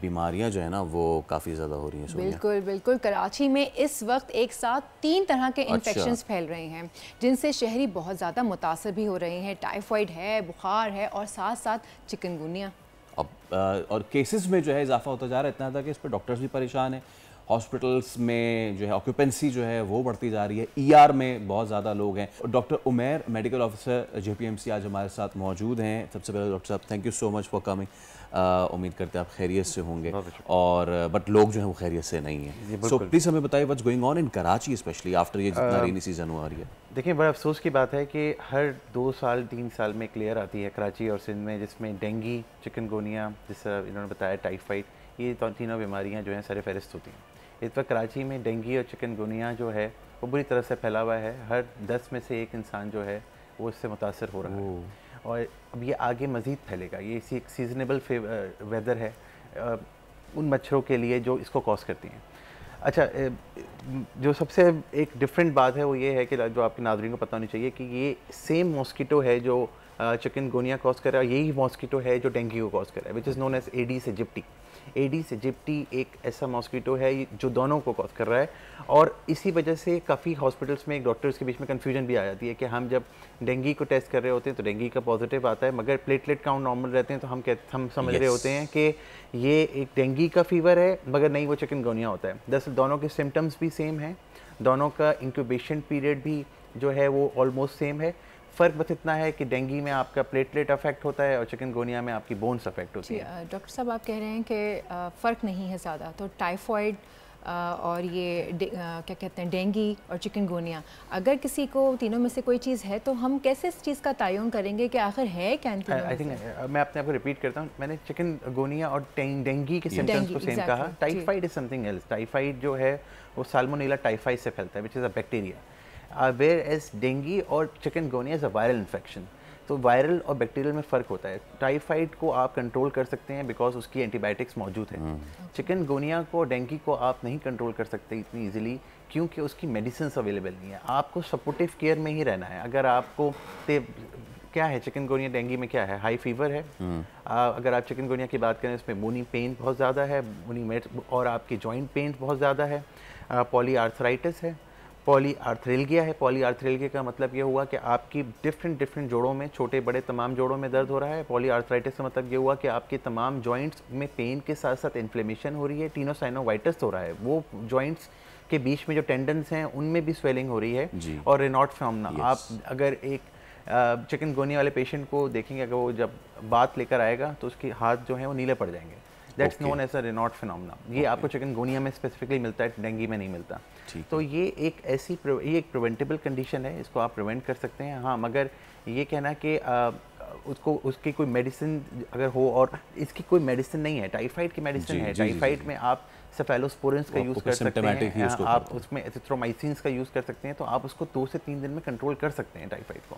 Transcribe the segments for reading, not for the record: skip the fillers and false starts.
बीमारियां जो है ना वो काफ़ी ज़्यादा हो रही हैं। बिल्कुल बिल्कुल, कराची में इस वक्त एक साथ 3 तरह के इन्फेक्शंस फैल रहे हैं जिनसे शहरी बहुत ज़्यादा मुतासर भी हो रहे हैं। टाइफाइड है, बुखार है और साथ साथ चिकनगुनिया। अब और केसेस में जो है इजाफा होता जा रहा है, इतना था कि इस पर डॉक्टर्स भी परेशान हैं। हॉस्पिटल्स में जो है ऑक्यूपेंसी जो है वो बढ़ती जा रही है। ईआर में बहुत ज़्यादा लोग हैं। Doctor Umair, medical officer JPMC, आज हमारे साथ मौजूद हैं। सबसे पहले डॉक्टर साहब, thank you so much for coming. उम्मीद करते हैं आप खैरियत से होंगे, और बट लोग जो हैं वो खैरियत से नहीं हैं। सो प्लीज़ हमें बताइए what's going on in Karachi, specially after ये जितना रेनी सीजन हुआ रही है। देखिए, बड़ा अफसोस की बात है कि हर 2 साल 3 साल में क्लियर आती है कराची और सिंध में, जिसमें डेंगी, चिकनगुनिया, जैसा इन्होंने बताया टाइफाइड, ये तीनों बीमारियां जो हैं सर फहरिस्त होती हैं। इस वक्त कराची में डेंगी और चिकनगुनिया जो है वो बुरी तरह से फैला हुआ है। हर 10 में से 1 इंसान जो है वो इससे मुतासर हो रहा है, और अब ये आगे मज़ीद फैलेगा। ये एक सीजनेबल वेदर है उन मच्छरों के लिए जो इसको कॉज करती हैं। अच्छा, जो सबसे एक डिफरेंट बात है वो ये है कि जो आपके नाज़रीन को पता होनी चाहिए कि ये सेम मॉस्किटो है जो चिकनगुनिया कॉज कर रहा है, यही मॉस्किटो है जो डेंगू को कॉज कर रहा है, which is known as Aedes aegypti. Aedes aegypti एक ऐसा मॉस्किटो है जो दोनों को कॉज कर रहा है, और इसी वजह से काफ़ी हॉस्पिटल्स में एक डॉक्टर्स के बीच में कन्फ्यूजन भी आ जाती है कि हम जब डेंगू को टेस्ट कर रहे होते हैं तो डेंगू का पॉजिटिव आता है, मगर प्लेटलेट काउंट नॉर्मल रहते हैं, तो हम समझ रहे होते हैं कि ये एक डेंगू का फीवर है, मगर नहीं, वो चिकनगुनिया होता है। दरअसल दोनों के सिम्टम्स भी सेम हैं, दोनों का इंक्यूबेशन पीरियड भी जो है वो ऑलमोस्ट सेम है। फ़र्क बस इतना है कि डेंगू में आपका प्लेटलेट अफेक्ट होता है और चिकनगुनिया में आपकी बोन्स अफेक्ट होती है। डॉक्टर साहब, आप कह रहे हैं कि फ़र्क नहीं है ज़्यादा, तो टाइफाइड और ये क्या कहते हैं डेंगू और चिकनगुनिया, अगर किसी को तीनों में से कोई चीज़ है तो हम कैसे इस चीज़ का तयन करेंगे कि आखिर है क्या? आई थिंक मैं अपने आप को रिपीट करता हूँ, मैंने चिकनगुनिया और डेंगू के सिम्टम्स को सेम कहा। Typhoid is something else. Typhoid जो है वो साल्मोनेला टाइफाइड से फैलता है, which is a bacteria, whereas dengue और chikungunya is a viral infection. तो वायरल और बैक्टीरियल में फ़र्क होता है। टाइफाइड को आप कंट्रोल कर सकते हैं बिकॉज उसकी एंटीबायोटिक्स मौजूद है। चिकनगुनिया को, डेंगू को आप नहीं कंट्रोल कर सकते इतनी इजीली, क्योंकि उसकी मेडिसिन अवेलेबल नहीं है। आपको सपोर्टिव केयर में ही रहना है। अगर आपको क्या है चिकनगुनिया डेंगू में, क्या है, हाई फीवर है। अगर आप चिकनगुनिया की बात करें, इसमें बोनी पेन बहुत ज़्यादा है, और आपकी जॉइंट पेन बहुत ज़्यादा है, पॉली आर्थराइटिस है, पॉली आर्थरेल्गिया है। पॉली आर्थरेल्गिया का मतलब ये हुआ कि आपकी डिफरेंट जोड़ों में, छोटे बड़े तमाम जोड़ों में दर्द हो रहा है। पॉली आर्थराइटिस का मतलब ये हुआ कि आपके तमाम जॉइंट्स में पेन के साथ साथ इन्फ्लेमेशन हो रही है, टीनोसाइनोवाइटिस हो रहा है, वो जॉइंट्स के बीच में जो टेंडन्स हैं उनमें भी स्वेलिंग हो रही है, और रेनॉट फिनोमेना। आप अगर एक चिकनगुनिया वाले पेशेंट को देखेंगे, अगर वो जब बात लेकर आएगा तो उसके हाथ जो हैं वो नीले पड़ जाएंगे। That's known as a Raynaud phenomena. ये आपको चिकनगुनिया में स्पेसिफिकली मिलता है, डेंगू में नहीं मिलता। तो ये एक ऐसी ये एक प्रिवेंटेबल कंडीशन है, इसको आप प्रिवेंट कर सकते हैं। हाँ, मगर ये कहना कि उसकी कोई मेडिसिन अगर हो, और इसकी कोई मेडिसिन नहीं है, टाइफाइड की मेडिसिन है। टाइफाइड में आप सेफेलोस्पोरिन्स का यूज़ कर सकते हैं, आप उसमें एजिथ्रोमाइसिन का यूज़ कर सकते हैं, तो आप उसको 2 से 3 दिन में कंट्रोल कर सकते हैं टाइफाइड को।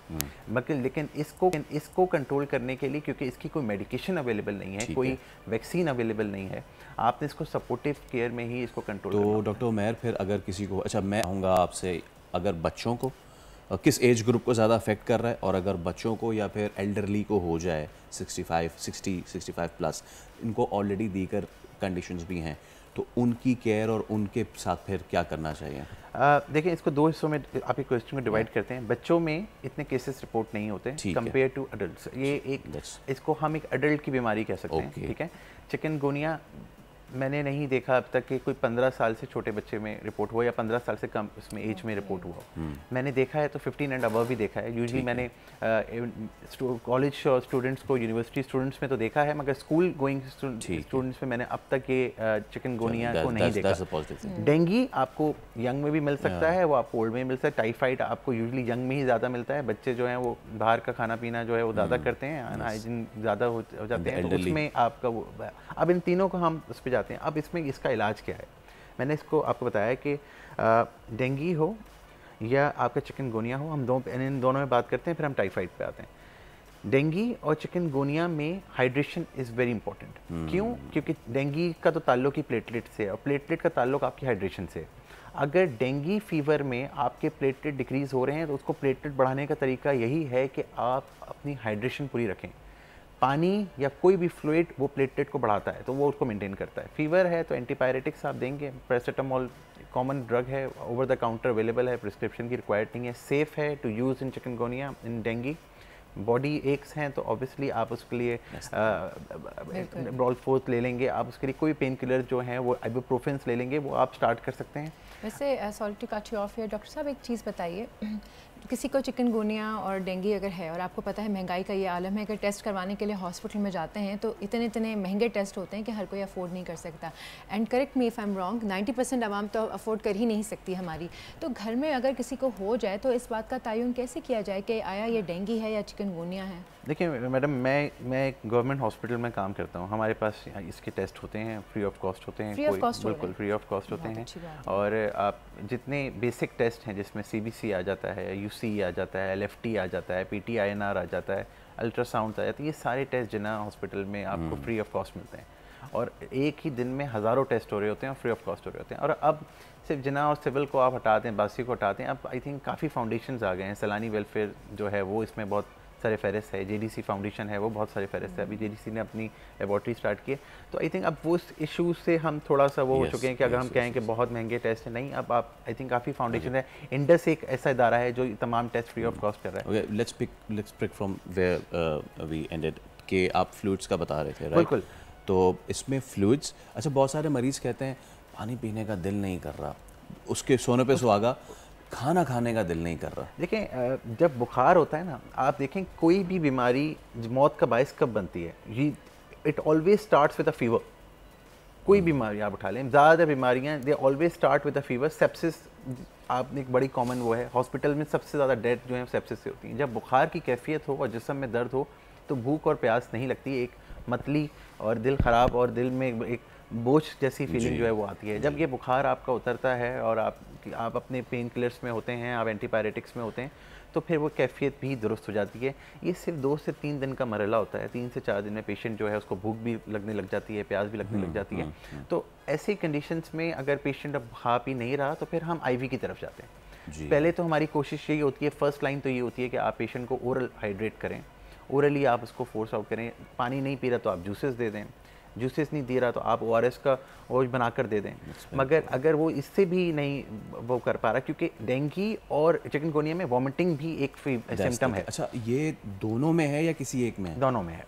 मगर लेकिन इसको कंट्रोल करने के लिए, क्योंकि इसकी कोई मेडिकेशन अवेलेबल नहीं है, कोई वैक्सीन अवेलेबल नहीं है, आपने इसको सपोर्टिव केयर में ही इसको कंट्रोल करना है। तो डॉक्टर उमैर, फिर अगर किसी को, अच्छा मैं कहूँगा आपसे, अगर बच्चों को किस एज ग्रुप को ज़्यादा अफेक्ट कर रहा है, और अगर बच्चों को या फिर एल्डरली को हो जाए 65 प्लस, इनको ऑलरेडी दीगर कंडीशंस भी हैं, तो उनकी केयर और उनके साथ फिर क्या करना चाहिए? देखिए, इसको 2 हिस्सों में आप एक क्वेश्चन को डिवाइड करते हैं। बच्चों में इतने केसेस रिपोर्ट नहीं होते कंपेयर टू अडल्ट्स। ये एक, इसको हम एक अडल्ट की बीमारी कह सकते हैं, ठीक है। चिकनगुनिया मैंने नहीं देखा अब तक कि कोई 15 साल से छोटे बच्चे में रिपोर्ट हुआ या 15 साल से कम उसमें एज में रिपोर्ट हुआ। मैंने देखा है तो 15 एंड अबव भी देखा है। यूजुअली मैंने कॉलेज स्टूडेंट्स को, यूनिवर्सिटी स्टूडेंट्स में तो देखा है, मगर स्कूल गोइंग स्टूडेंट्स में मैंने अब तक ये चिकनगुनिया को नहीं देखा। डेंगू आपको यंग में भी मिल सकता है, वो आपको ओल्ड में मिल सकता है। टाइफाइड आपको यूजुअली यंग में ही ज़्यादा मिलता है। बच्चे जो हैं वो बाहर का खाना पीना जो है वो ज़्यादा करते हैं, अनहाइजीन ज़्यादा हो जाते हैं, तो उसमें आपका वो। अब इन तीनों को हम उस पर जाते हैं। अब इसमें इसका इलाज क्या है? मैंने इसको आपको बताया कि डेंगू हो या आपका चिकनगुनिया हो, हम इन दोनों में बात करते हैं, फिर हम टाइफाइड पे आते हैं। डेंगू और चिकनगुनिया में हाइड्रेशन इज़ वेरी इंपॉर्टेंट। क्यों? क्योंकि डेंगू का तो ताल्लुक ही प्लेटलेट से है, और प्लेटलेट का ताल्लुक आपकी हाइड्रेशन से है। अगर डेंगू फीवर में आपके प्लेटलेट डिक्रीज़ हो रहे हैं, तो उसको प्लेटलेट बढ़ाने का तरीका यही है कि आप अपनी हाइड्रेशन पूरी रखें। पानी या कोई भी फ्लूइड वो प्लेटलेट को बढ़ाता है, तो वो उसको मेंटेन करता है। फीवर है तो एंटीपायरेटिक्स आप देंगे, पैरासीटामोल कॉमन ड्रग है, ओवर द काउंटर अवेलेबल है, प्रिस्क्रिप्शन की रिक्वायर्ड नहीं है, सेफ़ है to use in chikungunya, in dengue. Body aches हैं तो ऑब्वियसली आप उसके लिए ब्रॉलफोर्थ ले लेंगे, आप उसके लिए कोई पेन किलर जो हैं वो आइबुप्रोफेन ले लेंगे, वो आप स्टार्ट कर सकते हैं। वैसे sorry to cut you off here doctor साहब, एक चीज़ बताइए, किसी को चिकनगुनिया और डेंगू अगर है और आपको पता है महंगाई का ये आलम है, अगर टेस्ट करवाने के लिए हॉस्पिटल में जाते हैं तो इतने इतने महंगे टेस्ट होते हैं कि हर कोई अफोर्ड नहीं कर सकता। And correct me if I am wrong, 90% आवाम तो अफोर्ड कर ही नहीं सकती हमारी। तो घर में अगर किसी को हो जाए तो इस बात का तयन कैसे किया जाए कि आया ये डेंगू है या चिकनगुनिया है? देखिए मैडम, मैं एक गवर्नमेंट हॉस्पिटल में काम करता हूँ, हमारे पास इसके टेस्ट होते हैं, फ्री ऑफ कॉस्ट होते हैं, बिल्कुल फ्री ऑफ कॉस्ट होते हैं। और आप जितने बेसिक टेस्ट हैं जिसमें CBC आ जाता है, UC आ जाता है, LFT आ जाता है, PT-INR आ जाता है, अल्ट्रासाउंड आ जाता है, ये सारे टेस्ट जिन्ना हॉस्पिटल में आपको फ्री ऑफ कॉस्ट मिलते हैं। और एक ही दिन में हज़ारों टेस्ट हो रहे होते हैं और फ्री ऑफ कॉस्ट हो रहे होते हैं। और अब सिर्फ जिन्ना और सिविल को आप हटा दें, बासी को हटाते हैं, अब आई थिंक काफ़ी फाउंडेशंस आ गए हैं। सैलानी वेलफेयर जो है वो इसमें बहुत सारे फेरिस्त है, JDC फाउंडेशन है वो बहुत सारे फेरिस्त है, अभी JDC ने अपनी लेबॉर्ट्री स्टार्ट की है। तो आई थिंक अब वो इशू से हम थोड़ा सा वो हो चुके हैं कि अगर हम कहें कि बहुत महंगे टेस्ट है, नहीं, अब आप आई थिंक काफ़ी फाउंडेशन है। इंडस एक ऐसा इदारा है जो तमाम टेस्ट फ्री ऑफ कॉस्ट कर रहा है। Let's pick from where we ended कि आप फ्लूइड्स का बता रहे थे, राइट? बिल्कुल। तो इसमें फ्लूइड्स, अच्छा बहुत सारे मरीज़ कहते हैं पानी पीने का दिल नहीं कर रहा, उसके सोने पे सुहागा, खाना खाने का दिल नहीं कर रहा। देखें, जब बुखार होता है ना, आप देखें कोई भी बीमारी मौत का बायस कब बनती है, it always starts with a fever. कोई बीमारी आप उठा लें, ज़्यादा बीमारियां they always start with a fever. Sepsis आप एक बड़ी कॉमन वो है, हॉस्पिटल में सबसे ज़्यादा डेथ जो है सेप्सिस से होती है। जब बुखार की कैफियत हो और जिस्म में दर्द हो तो भूख और प्यास नहीं लगती, एक मतली और दिल ख़राब और दिल में एक बोझ जैसी फीलिंग जो है वो आती है। जब ये बुखार आपका उतरता है और आप अपने पेन किलर्स में होते हैं, आप एंटीपायरेटिक्स में होते हैं, तो फिर वो कैफियत भी दुरुस्त हो जाती है। ये सिर्फ 2 से 3 दिन का मरहला होता है। 3 से 4 दिन में पेशेंट जो है उसको भूख भी लगने लग जाती है, प्यास भी लगने लग जाती है। तो ऐसी कंडीशंस में अगर पेशेंट अब खा पी नहीं रहा तो फिर हम IV की तरफ जाते हैं। पहले तो हमारी कोशिश यही होती है, फर्स्ट लाइन तो ये होती है कि आप पेशेंट को ओरल हाइड्रेट करें, ओरली आप उसको फोर्स आउट करें। पानी नहीं पी रहा तो आप जूसेस दे दें, जूसेस नहीं दे रहा तो आप ORS का ओज बनाकर दे दें। मगर अगर वो इससे भी नहीं वो कर पा रहा, क्योंकि डेंगू और चिकनगुनिया में वॉमिटिंग भी एक सिम्टम है। अच्छा, ये दोनों में है या किसी एक में है? दोनों में है,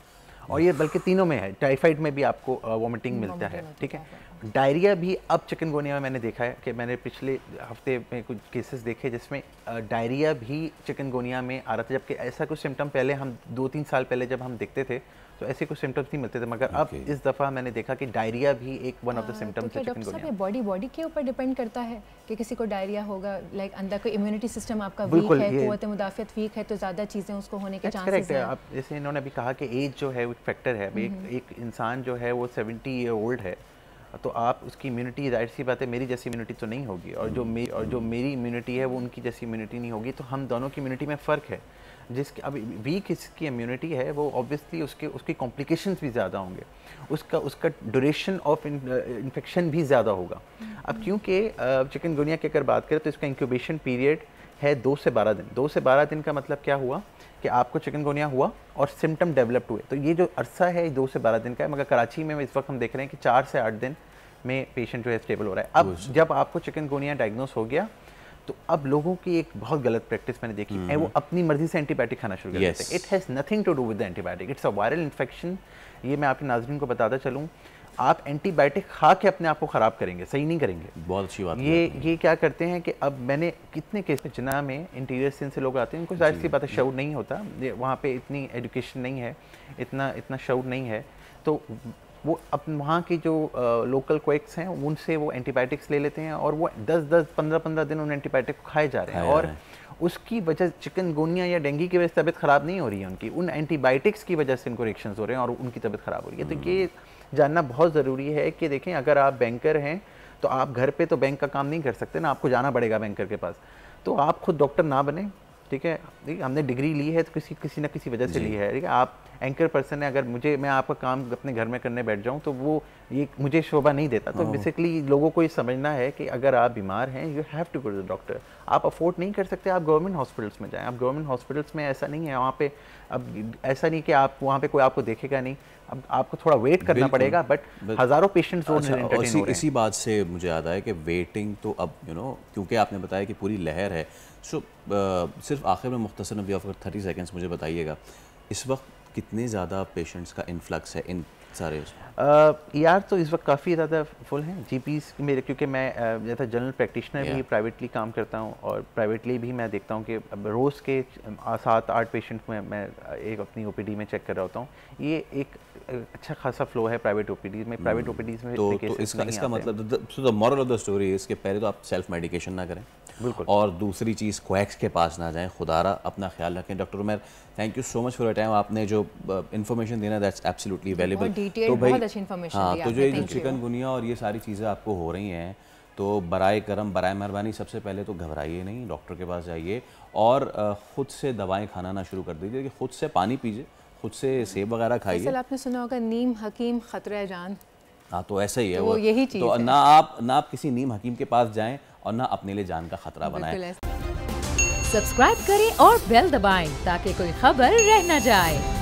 और ये बल्कि तीनों में है। टाइफाइड में भी आपको वॉमिटिंग मिलता है, ठीक है। डायरिया भी अब चिकनगुनिया में मैंने देखा है कि मैंने पिछले हफ्ते में कुछ केसेस देखे जिसमें डायरिया भी चिकनगुनिया में आ रहा था, जबकि ऐसा कुछ सिम्टम पहले हम 2-3 साल पहले जब हम देखते थे तो ऐसे कुछ सिम्टम्स नहीं मिलते थे, मगर अब इस दफ़ा मैंने देखा कि डायरिया भी एक वन ऑफ द सिम्टम्स है चिकनगुनिया। बॉडी के ऊपर डिपेंड करता है कि किसी को डायरिया होगा, लाइक अंदर कोई इम्यूनिटी सिस्टम आपका वीक है, क़ुव्वत मुदाफ़ियत वीक है, तो ज़्यादा चीज़ें उसको होने के चांसेस हैं। आप जैसे इन्होंने अभी कहा कि एज जो है वो फैक्टर है। एक इंसान जो है वो 70 ईयर ओल्ड है तो आप उसकी इम्यूनिटी, जाहिर सी बात है मेरी जैसी इम्यूनिटी तो नहीं होगी, और जो मेरी इम्यूनिटी है वो उनकी जैसी इम्यूनिटी नहीं होगी, तो हम दोनों की इम्यूनिटी में फ़र्क है। जिसकी अब वीक इसकी इम्यूनिटी है वो ऑब्वियसली उसके कॉम्प्लिकेशंस भी ज़्यादा होंगे, उसका ड्यूरेशन ऑफ इन्फेक्शन भी ज़्यादा होगा। अब क्योंकि चिकनगुनिया की अगर बात करें तो इसका इंक्यूबेशन पीरियड है 2 से 12 दिन। 2 से 12 दिन का मतलब क्या हुआ कि आपको चिकनगुनिया हुआ और सिम्टम डेवलप्ड हुए, तो ये जो अरसा है 2 से 12 दिन का है। मगर कराची में इस वक्त हम देख रहे हैं कि 4 से 8 दिन में पेशेंट जो है स्टेबल हो रहा है। अब जब आपको चिकनगुनिया डायग्नोस हो गया तो अब लोगों की एक बहुत गलत प्रैक्टिस मैंने देखी है, वो अपनी मर्जी से एंटीबायोटिक खाना शुरू कर देते हैं। It has nothing to do with the antibiotic, it's a viral infection. ये मैं आपके नाज़रीन को बताता चलूँ, आप एंटीबायोटिक खा के अपने आप को ख़राब करेंगे, सही नहीं करेंगे। बहुत अच्छी बात। ये क्या करते हैं कि अब मैंने कितने केस में जिन्ना में इंटीरियर सिंध से लोग आते हैं, उनको जाहिर सी बात है शऊर नहीं होता, वहाँ पे इतनी एजुकेशन नहीं है, इतना शऊर नहीं है, तो वो अब वहाँ की जो लोकल क्वेक्स हैं उनसे वो एंटीबायोटिक्स ले लेते हैं और वो 10-10, 15-15 दिन उन एंटीबायोटिक को खाए जा रहे हैं, और उसकी वजह चिकनगुनिया या डेंगू की वजह से तबीयत ख़राब नहीं हो रही है उनकी, उन एंटीबायोटिक्स की वजह से इनको रिएक्शंस हो रहे हैं और उनकी तबीयत ख़राब हो रही है। तो ये जानना बहुत ज़रूरी है कि देखें, अगर आप बैंकर हैं तो आप घर पे तो बैंक का काम नहीं कर सकते ना, आपको जाना पड़ेगा बैंकर के पास। तो आप खुद डॉक्टर ना बने, ठीक है। देखिए, हमने डिग्री ली है तो किसी न किसी वजह से ली है, ठीक है। आप एंकर पर्सन है, अगर मैं आपका काम अपने घर में करने बैठ जाऊँ तो वो ये मुझे शोभा नहीं देता। तो बेसिकली लोगों को ये समझना है कि अगर आप बीमार हैं, you have to go to the doctor. आप अफोर्ड नहीं कर सकते, आप गवर्नमेंट हॉस्पिटल्स में जाएं। आप गवर्नमेंट हॉस्पिटल्स में ऐसा नहीं है, वहाँ पे अब ऐसा नहीं कि आप वहाँ पे कोई आपको देखेगा नहीं, अब आपको थोड़ा वेट करना पड़ेगा, बट हज़ारों पेशेंट्स रोज एंटरटेन हो रहे हैं। इसी बात से मुझे याद आया कि वेटिंग तो अब क्योंकि आपने बताया कि पूरी लहर है, सो सिर्फ आखिर में मुख्तसर नबी ऑफ 30 सेकेंड्स मुझे बताइएगा, इस वक्त कितने ज़्यादा पेशेंट्स का इन्फ्लक्स है इन सारे यार? तो इस वक्त काफ़ी ज़्यादा फुल हैं जीपीस मेरे, क्योंकि मैं जैसा जनरल प्रैक्टिशनर भी प्राइवेटली काम करता हूँ, और प्राइवेटली भी मैं देखता हूँ कि अब रोज़ के 7-8 पेशेंट में मैं एक अपनी ओपीडी में चेक कर रहा होता हूँ। ये एक अच्छा खासा फ्लो है प्राइवेट ओपीडी में। प्राइवेट ओपीडीज में तो इसका मतलब the moral of the story इसके पहले तो आप सेल्फ मेडिकेशन ना करें, बिल्कुल, और दूसरी चीज़ क्वैक्स के पास ना जाएं। खुदारा अपना ख्याल रखें। Doctor Umair, thank you so much for your time. आपने जो इन्फॉर्मेशन देना दैट्स एब्सोल्युटली वैल्यूएबल। तो भाई हाँ, तो जो ये जो चिकनगुनिया और ये सारी चीज़ें आपको हो रही हैं, तो बराए करम बराए मेहरबानी सबसे पहले तो घबराइए नहीं, डॉक्टर के पास जाइए और ख़ुद से दवाएं खाना ना शुरू कर दीजिए, कि खुद से पानी पीजिए, खुद से सेब वगैरह खाइए। आपने सुना होगा नीम हकीम खतरा जान। हाँ, तो ऐसा ही है, तो वो यही चीज़ तो है। ना आप किसी नीम हकीम के पास जाएं और ना अपने लिए जान का खतरा बनाएं। सब्सक्राइब करें और बेल दबाएं ताकि कोई खबर रह न जाए।